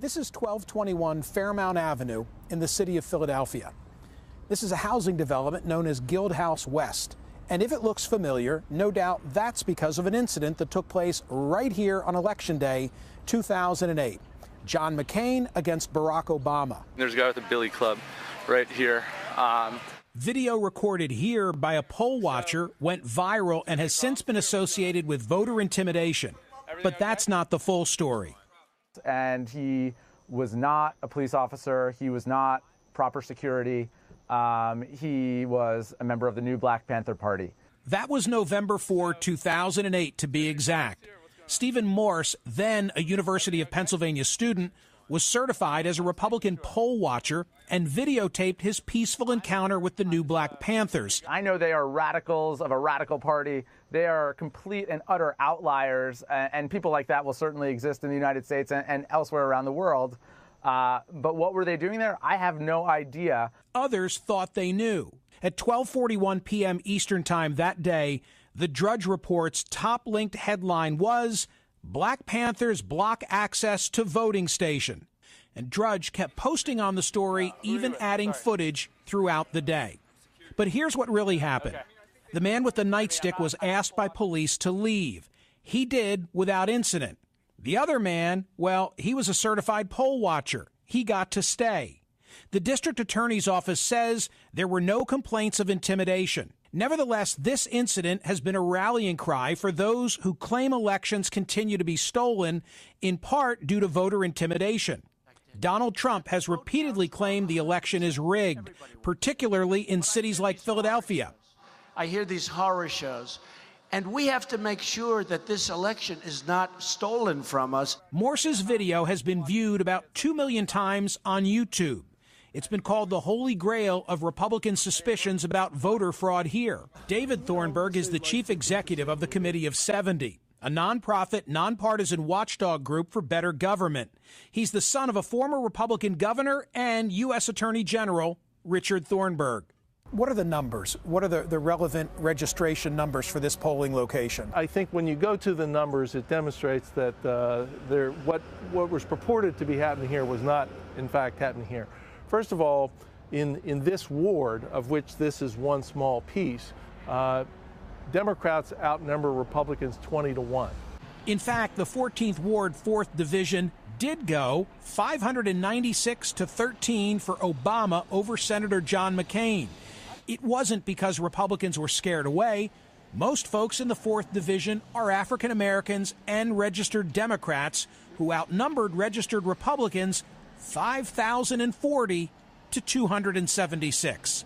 This is 1221 Fairmount Avenue in the city of Philadelphia. This is a housing development known as Guild House West. And if it looks familiar, no doubt that's because of an incident that took place right here on Election Day 2008. John McCain against Barack Obama. There's a guy with a billy club right here. Video recorded here by a poll watcher went viral and has since been associated with voter intimidation. But that's not the full story. And he was not a police officer. He was not proper security. He was a member of the new Black Panther Party. That was November 4, 2008, to be exact. Stephen Morse, then a University of Pennsylvania student, was certified as a Republican poll watcher and videotaped his peaceful encounter with the new Black Panthers. I know they are radicals of a radical party. They are complete and utter outliers, and people like that will certainly exist in the United States and elsewhere around the world. But what were they doing there? I have no idea. Others thought they knew. At 12:41 p.m. Eastern Time that day, the Drudge Report's top-linked headline was, "Black Panthers block access to voting station." And Drudge kept posting on the story, even adding footage throughout the day. But here's what really happened. The man with the nightstick was asked by police to leave. He did without incident. The other man, well, he was a certified poll watcher. He got to stay. The district attorney's office says there were no complaints of intimidation. Nevertheless, this incident has been a rallying cry for those who claim elections continue to be stolen, in part due to voter intimidation. Donald Trump has repeatedly claimed the election is rigged, particularly in cities like Philadelphia. I hear these horror shows, and we have to make sure that this election is not stolen from us. Morse's video has been viewed about 2 million times on YouTube. It's been called the holy grail of Republican suspicions about voter fraud here. David Thornburg is the chief executive of the Committee of 70, a nonprofit, nonpartisan watchdog group for better government. He's the son of a former Republican governor and U.S. Attorney General Richard Thornburg. What are the numbers? What are the relevant registration numbers for this polling location? I think when you go to the numbers, it demonstrates that what was purported to be happening here was not, in fact, happening here. First of all, in this ward, of which this is one small piece, Democrats outnumber Republicans 20-1. In fact, the 14th Ward, 4th Division, did go 596-13 for Obama over Senator John McCain. It wasn't because Republicans were scared away. Most folks in the 4th Division are African Americans and registered Democrats who outnumbered registered Republicans 5,040 to 276.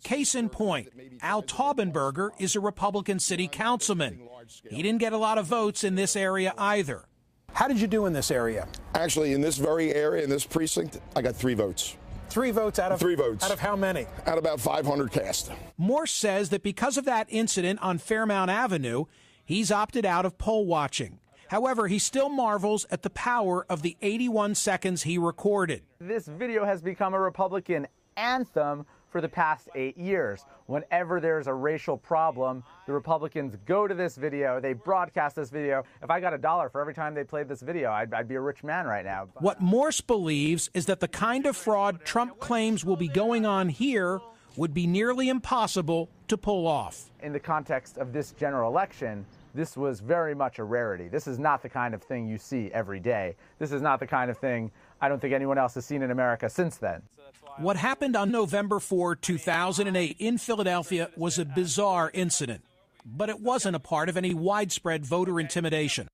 Case in point, Al Taubenberger is a Republican city councilman. He didn't get a lot of votes in this area either. How did you do in this area? Actually, in this very area, in this precinct, I got 3 votes. 3 votes out of 3 votes. Out of how many? Out of about 500 cast. Morse says that because of that incident on Fairmount Avenue, he's opted out of poll watching. However, he still marvels at the power of the 81 seconds he recorded. This video has become a Republican anthem for the past 8 years. Whenever there's a racial problem, the Republicans go to this video, they broadcast this video. If I got $1 for every time they played this video, I'd be a rich man right now. What Morse believes is that the kind of fraud Trump claims will be going on here would be nearly impossible to pull off. In the context of this general election, this was very much a rarity. This is not the kind of thing you see every day. This is not the kind of thing I don't think anyone else has seen in America since then. What happened on November 4, 2008 in Philadelphia was a bizarre incident, but it wasn't a part of any widespread voter intimidation.